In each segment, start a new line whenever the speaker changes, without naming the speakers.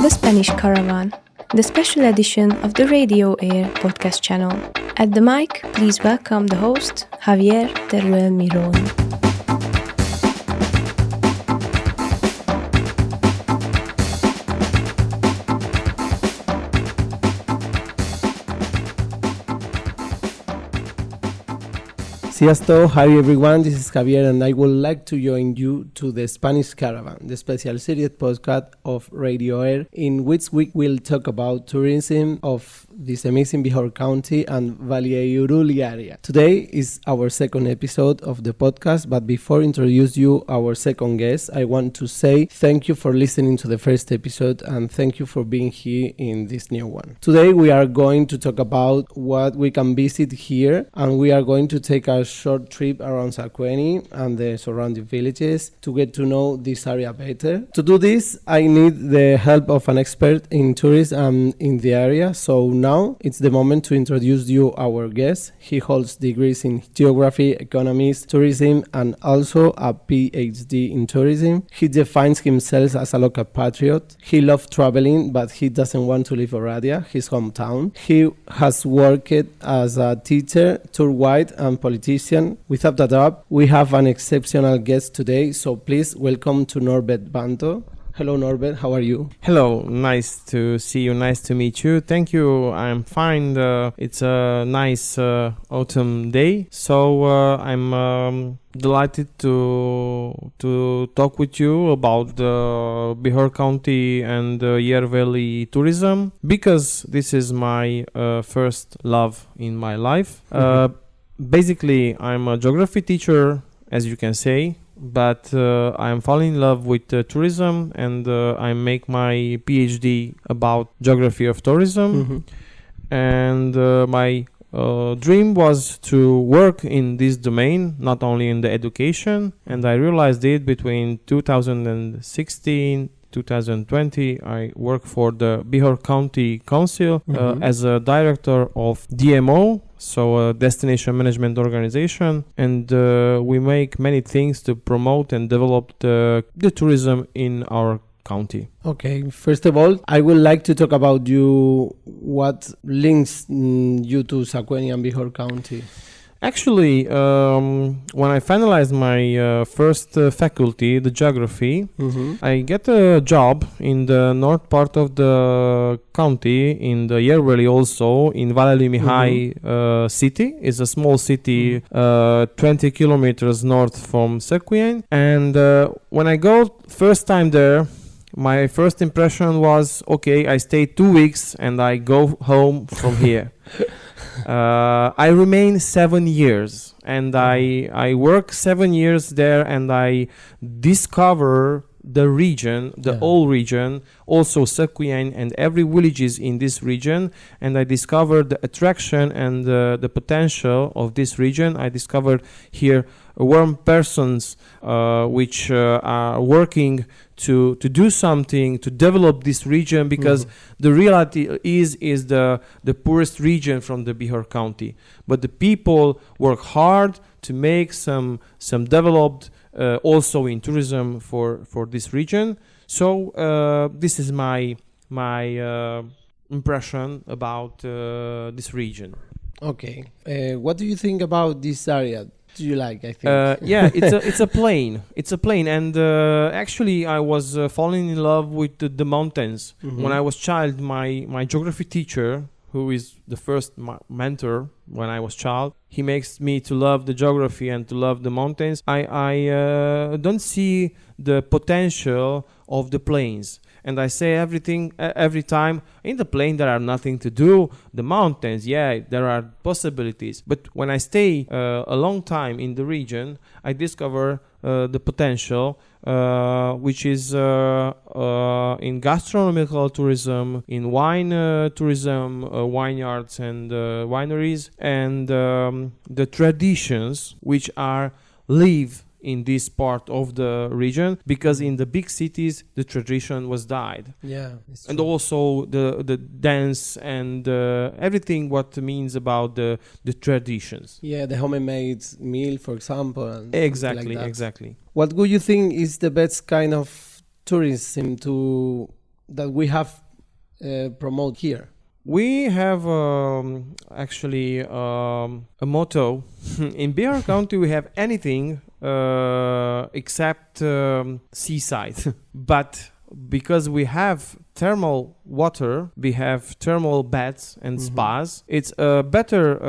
The Spanish Caravan, the special edition of the Radio Air podcast channel. At the mic, please welcome the host, Javier Teruel Miron.
Sziasztok, hi everyone, this is Javier and I would like to join you to the Spanish Caravan, the special series podcast of Radio Air, in which we will talk about tourism of this amazing Bihor County and Valle Uruli area. Today is our second episode of the podcast, but before I introduce you our second guest, I want to say thank you for listening to the first episode and thank you for being here in this new one. Today we are going to talk about what we can visit here, and we are going to take a short trip around Sacueni and the surrounding villages to get to know this area better. To do this, I need the help of an expert in tourism in the area. So now it's the moment to introduce you our guest. He holds degrees in geography, economics, tourism, and also a PhD in tourism. He defines himself as a local patriot. He loves traveling, but he doesn't want to leave Oradea, his hometown. He has worked as a teacher, tour guide, and politician. Without a doubt, we have an exceptional guest today, so please welcome to Norbert Banto. Hello Norbert, how are you?
Hello, nice to see you, nice to meet you. Thank you, I'm fine. It's a nice autumn day, so I'm delighted to talk with you about the Bihor County and Yer Valley tourism, because this is my first love in my life. Basically, I'm a geography teacher, as you can say, but I'm falling in love with tourism, and I make my PhD about geography of tourism. And my dream was to work in this domain, not only in the education, and I realized it between 2016 2020. I work for the Bihor County Council as a director of DMO, so a destination management organization, and we make many things to promote and develop the tourism in our county.
Okay, first of all, I would like to talk about you. What links you to Sacueni and Bihor County?
Actually, when I finalized my first faculty, the geography, I get a job in the north part of the county, in the Yer Valley also, in Valle Mihai city. It's a small city, 20 kilometers north from Sacueni. And when I go first time there, my first impression was, okay, I stay 2 weeks and I go home from here. I remain 7 years, and I work 7 years there, and I discover the region, the whole region, also Sacueni and every villages in this region, and I discovered the attraction and the potential of this region. I discovered here warm persons which are working to do something to develop this region, because the reality is the poorest region from the Bihor County, but the people work hard to make some developed also in tourism for this region. So this is my impression about this region.
Okay, what do you think about this area? Do you like? I think
yeah, it's a plain. It's a plain, and actually, I was falling in love with the mountains when I was child. My geography teacher, who is the first mentor when I was child, he makes me to love the geography and to love the mountains. I don't see the potential of the plains. And I say every time, in the plain there are nothing to do. The mountains, yeah, there are possibilities. But when I stay a long time in the region, I discover the potential, which is in gastronomical tourism, in wine tourism, vineyards and wineries, and the traditions which are live in this part of the region, because in the big cities the tradition was died.
Yeah,
and also the dance and everything what means about the traditions.
Yeah, the homemade meal, for example. And
exactly.
What would you think is the best kind of tourism to that we have promote here?
We have actually a motto. In Bihor County, we have anything except seaside. But because we have thermal water, we have thermal baths and spas, it's a better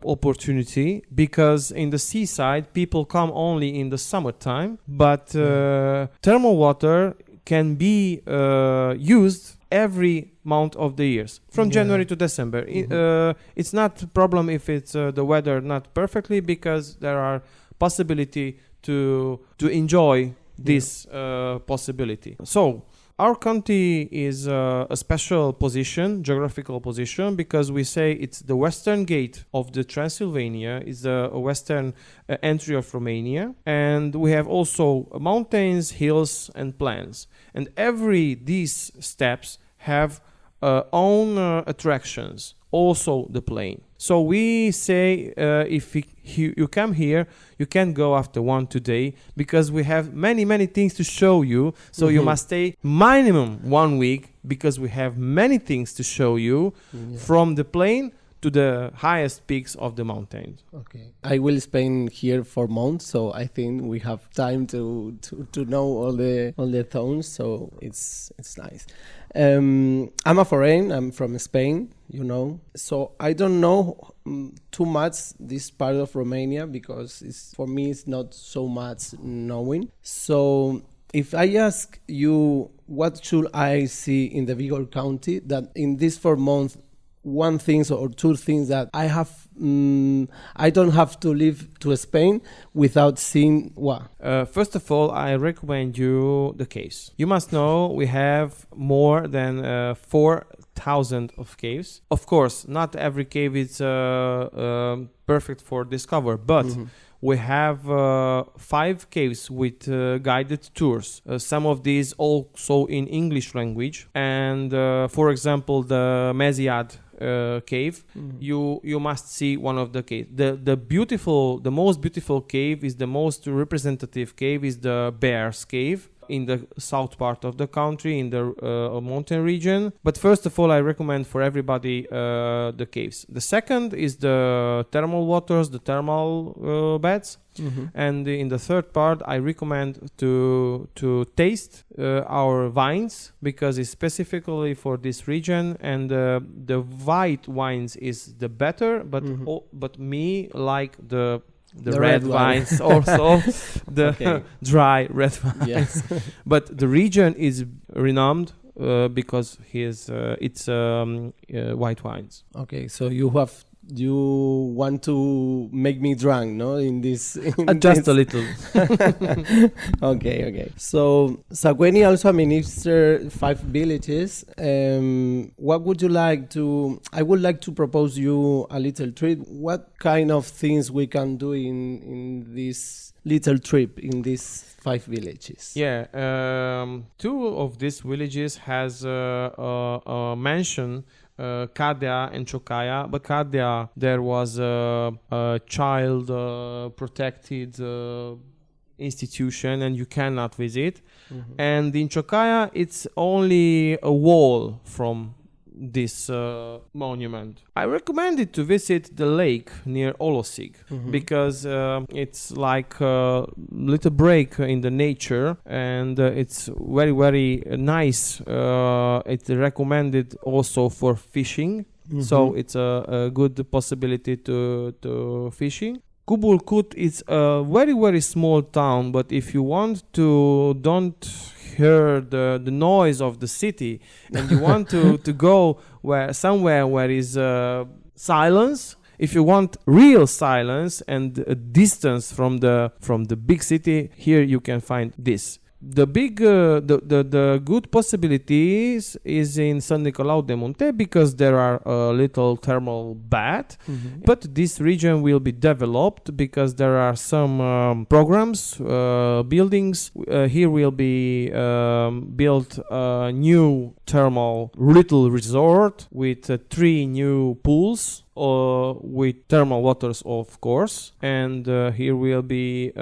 opportunity, because in the seaside, people come only in the summertime. But thermal water can be used every month of the years, from January to December. It's not a problem if it's the weather not perfectly, because there are possibility to enjoy this possibility. So our county is a special position, geographical position, because we say it's the western gate of the Transylvania, is a western entry of Romania, and we have also mountains, hills, and plains. And these steps have own attractions, also the plain. So we say if you come here, you can go after 1-2 days, because we have many things to show you. So you must stay minimum 1 week, because we have many things to show you from the plain to the highest peaks of the mountains.
Okay, I will spend here for months, so I think we have time to know all the tones. So it's nice. I'm a foreign. I'm from Spain, so I don't know too much this part of Romania, because for me it's not so much knowing. So if I ask you, what should I see in the Bihor County that in this 4 months, one thing or two things that I have, I don't have to leave to Spain without seeing what?
First of all, I recommend you the caves. You must know we have more than 4,000 of caves. Of course, not every cave is perfect for discover, but we have 5 caves with guided tours. Some of these also in English language. And for example, the Meziad cave, you must see one of the caves. The most beautiful cave is the most representative cave is the Bear's Cave in the south part of the country, in the mountain region. But first of all, I recommend for everybody the caves. The second is the thermal waters, the thermal beds. And in the third part, I recommend to taste our wines, because it's specifically for this region, and the white wines is the better, but me like the red wines also, the dry red wines. Yes. But the region is renowned because it's white wines.
Okay, so you want to make me drunk, no? In this,
just a little.
Okay. So Sacueni also administers 5 villages. What would you like to? I would like to propose you a little trip. What kind of things we can do in this little trip in these 5 villages?
Yeah, 2 of these villages has a mention. Cadea and Cioccaia, but Cadea there was a child protected institution and you cannot visit, and in Cioccaia it's only a wall from this monument. I recommended to visit the lake near Olosig, because it's like a little break in the nature, and it's very nice. It's recommended also for fishing, so it's a good possibility to fishing. Kubulkut is a very small town, but if you want to don't hear the noise of the city and you want to go somewhere where is silence, if you want real silence and a distance from the big city, here you can find this. The big the good possibilities is in San Nicolau de Munte, because there are a little thermal bath, but this region will be developed because there are some programs, buildings. Here will be built a new thermal little resort with 3 new pools. with thermal waters, of course, and here will be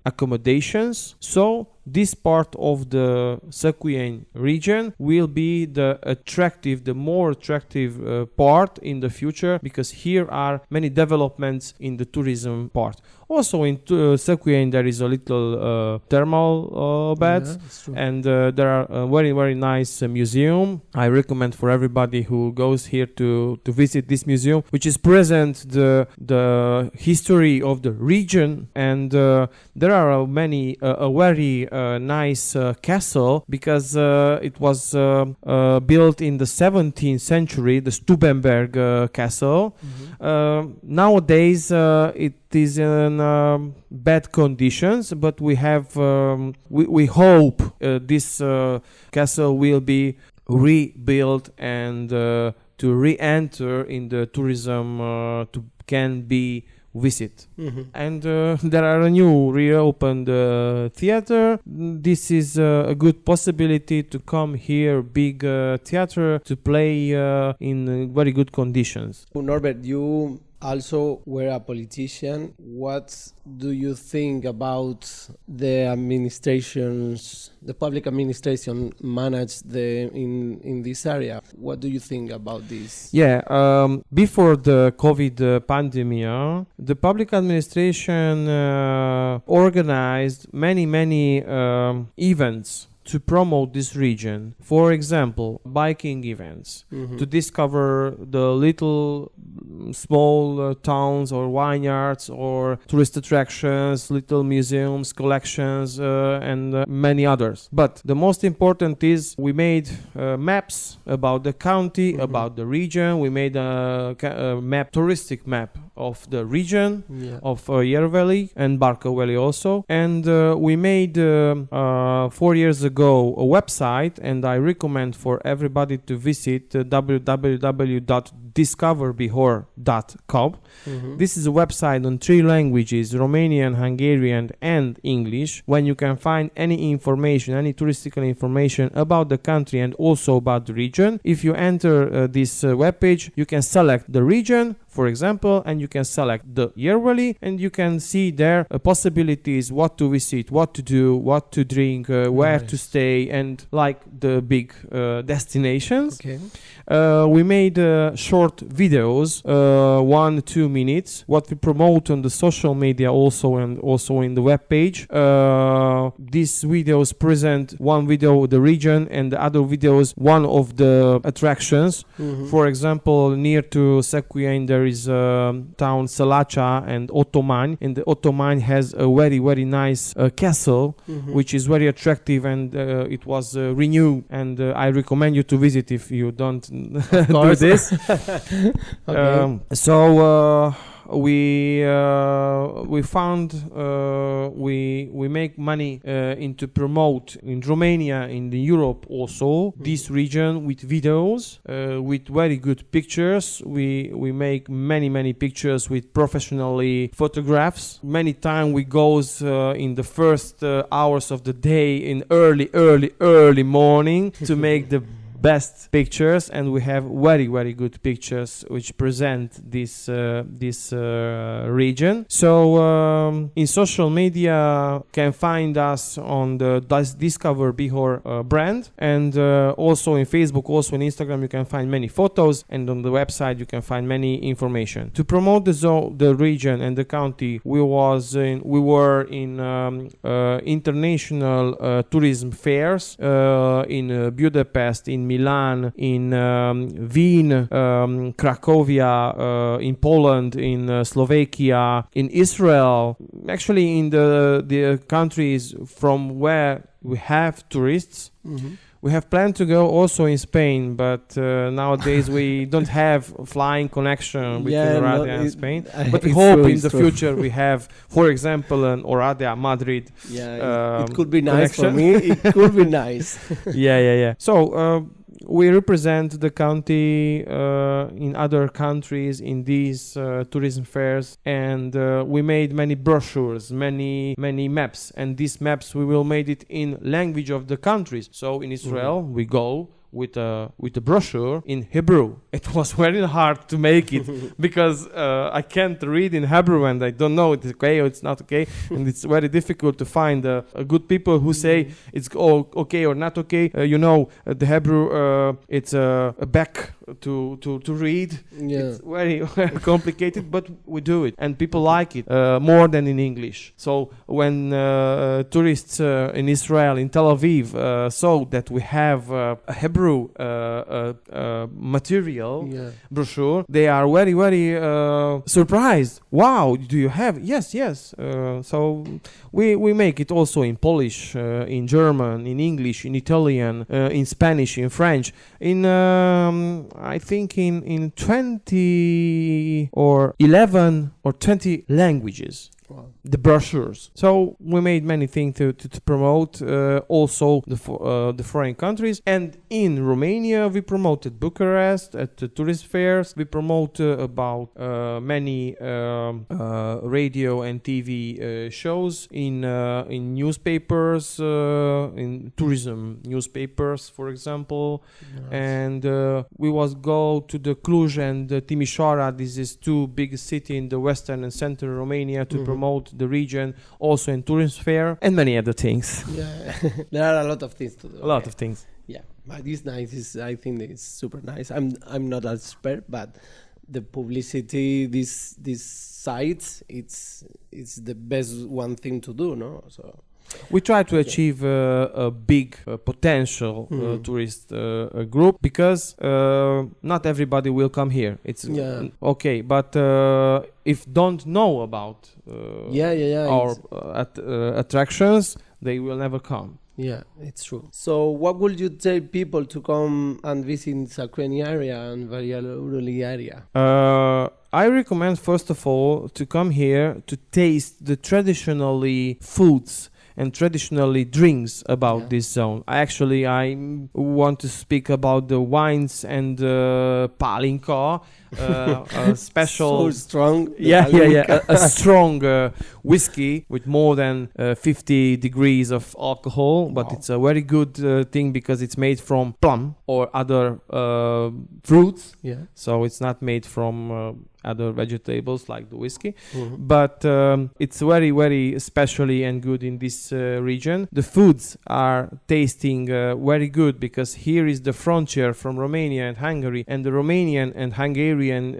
accommodations. So this part of the Sacueni region will be the more attractive part in the future, because here are many developments in the tourism part. Also in Sacueni there is a little thermal beds, and there are a very, very nice museum. I recommend for everybody who goes here to visit this museum, which is present the history of the region, and there are many a very nice castle, because it was built in the 17th century, the Stubenberg castle. Nowadays it is in bad conditions, but we have we hope this castle will be rebuilt and to re-enter in the tourism to can be visit. And there are a new reopened theater. This is a good possibility to come here, big theater, to play in very good conditions.
Norbert, you also were a politician. What do you think about the public administration managed in this area? What do you think about this?
Yeah, before the COVID pandemic, the public administration organized many events to promote this region. For example, biking events, to discover the little small towns or vineyards or tourist attractions, little museums, collections, and many others. But the most important is we made maps about the county, about the region. We made a touristic map of the region, of Yer Valley and Barco Valley also. And we made 4 years ago a website, and I recommend for everybody to visit www.discoverbihor.com. This is a website on 3 languages, Romanian, Hungarian and English, when you can find any information, any touristical information about the country and also about the region. If you enter this webpage, you can select the region, for example, and you can select the Yer Valley, and you can see there possibilities, what to visit, what to do, what to drink, where to stay, and like the big destinations. We made short videos, 1-2 minutes, what we promote on the social media also, and also in the web page. These videos present one video the region, and the other videos one of the attractions. For example, near to Sacueni there is town Salacha and Ottoman, and the Ottoman has a very, very nice castle, which is very attractive, and it was renewed, and I recommend you to visit if you don't do this. We found we make money into promote in Romania, in the Europe also, this region with videos, with very good pictures. We make many pictures with professionally photographs. Many time we goes in the first hours of the day in early morning to make the best pictures, and we have very good pictures which present this region. So in social media can find us on the Discover Bihor brand, and also in Facebook, also in Instagram you can find many photos, and on the website you can find many information. To promote the region and the county, we were in international tourism fairs in Budapest, in Milan, in Wien, Cracovia, in Poland, in Slovakia, in Israel, actually in the countries from where we have tourists. We have planned to go also in Spain, but nowadays we don't have flying connection between Oradea and Spain. But we hope in the future we have, for example, an Oradea Madrid.
It could be nice connection. For me. It could be nice.
Yeah. So we represent the county in other countries in these tourism fairs, and we made many brochures, many maps, and these maps we will made it in language of the countries. So in Israel we go with a brochure in Hebrew. It was very hard to make it because I can't read in Hebrew and I don't know it's okay or it's not okay, and it's very difficult to find good people who say it's all okay or not okay. The Hebrew it's a back to read. It's very complicated, but we do it and people like it more than in English. So when tourists in Israel, in Tel Aviv, saw that we have a Hebrew material brochure, they are very, very surprised. Wow, do you have? Yes. So we make it also in Polish, in German, in English, in Italian, in Spanish, in French, in I think in 20 or 11 or 20 languages. Wow. The brochures. So we made many things to promote also the foreign countries. And in Romania, we promoted Bucharest at the tourist fairs. We promote about many radio and TV shows in newspapers, in tourism newspapers, for example. Nice. And we was go to the Cluj and the Timișoara. This is two big cities in the western and central Romania to promote the region, also in tourist fair and many other things. Yeah,
there are a lot of things to do.
A lot of things.
Yeah, but it's nice. I think it's super nice. I'm not an expert, but the publicity, these sites, it's the best one thing to do, no? So
we try to achieve a big potential tourist group because not everybody will come here. It's okay, but if don't know about our attractions, they will never come.
Yeah, it's true. So what would you tell people to come and visit Sacueni area and Valladolid area?
I recommend first of all to come here to taste the traditionally foods and traditionally drinks about this zone. I want to speak about the wines and palinka, a special,
so strong.
A strong whiskey with more than 50 degrees of alcohol, but it's a very good thing because it's made from plum or other fruits. Yeah. So it's not made from other vegetables like the whiskey, but it's very, very especially and good in this region. The foods are tasting very good because here is the frontier from Romania and Hungary, and the Romanian and Hungarian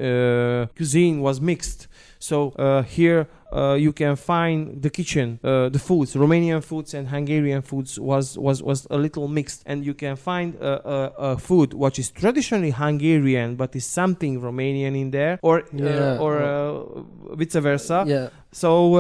cuisine was mixed. So here you can find the kitchen, the foods, Romanian foods and Hungarian foods was a little mixed, and you can find a food which is traditionally Hungarian but is something Romanian in there, or vice versa. Yeah. So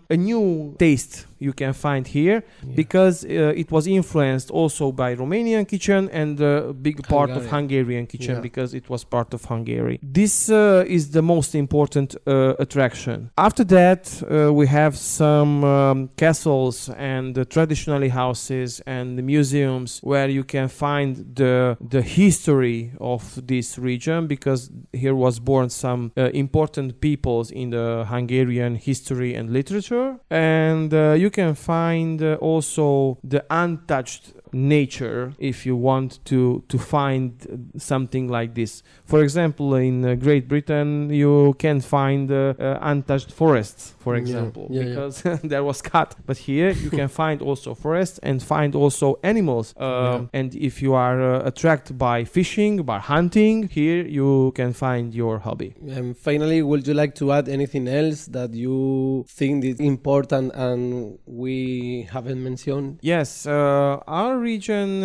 a new taste you can find here because it was influenced also by Romanian kitchen and a big part of Hungarian kitchen because it was part of Hungary. This is the most important attraction. After that, we have some castles and traditional houses and museums where you can find the history of this region, because here was born some important peoples in the Hungarian history and literature, and you can find also the untouched nature if you want to find something like this. For example, in Great Britain you can find untouched forests, for example, because there was cut. But here you can find also forests and find also animals. And if you are attracted by fishing, by hunting, here you can find your hobby.
And finally, would you like to add anything else that you think is important and we haven't mentioned?
Yes, our region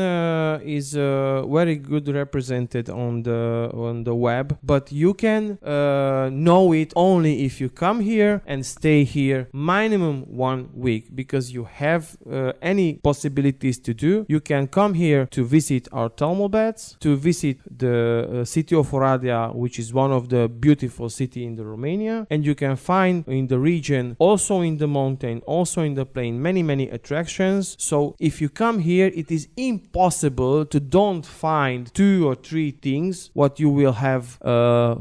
is very good represented on the web, but you can know it only if you come here and stay here minimum 1 week, because you have any possibilities to do. You can come here to visit our thermal baths, to visit the city of Oradea, which is one of the beautiful city in the Romania, and you can find in the region, also in the mountain, also in the plain, many attractions. So if you come here, it is impossible to don't find 2 or 3 things what you will have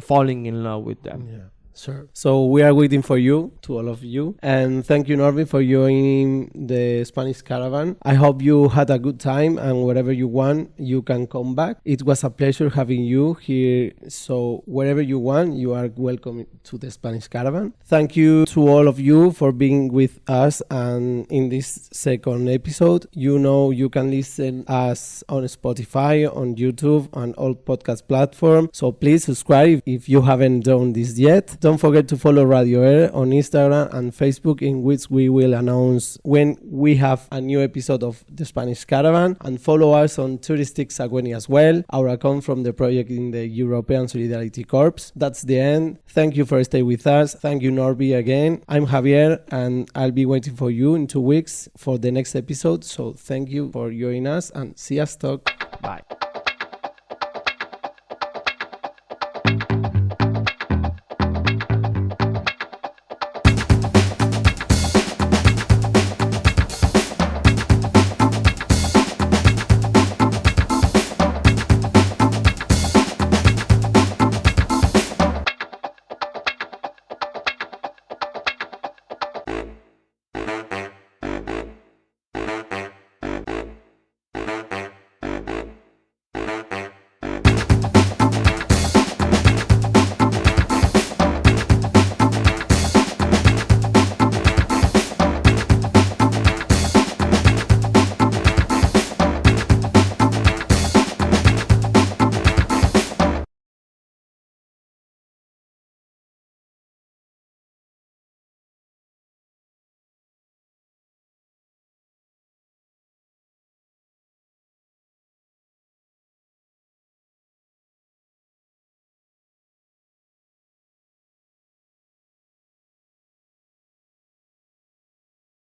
falling in love with them.
Sure. So we are waiting for you, to all of you. And thank you, Norbert, for joining the Spanish Caravan. I hope you had a good time, and wherever you want, you can come back. It was a pleasure having you here. So wherever you want, you are welcome to the Spanish Caravan. Thank you to all of you for being with us, and in this second episode, you can listen us on Spotify, on YouTube, and all podcast platforms. So please subscribe if you haven't done this yet. Don't forget to follow Radio Air on Instagram and Facebook, in which we will announce when we have a new episode of the Spanish Caravan, and follow us on Touristic Sacueni as well, our account from the project in the European Solidarity Corps. That's the end. Thank you for staying with us. Thank you, Norby, again. I'm Javier, and I'll be waiting for you in 2 weeks for the next episode. So thank you for joining us, and see us talk. Bye.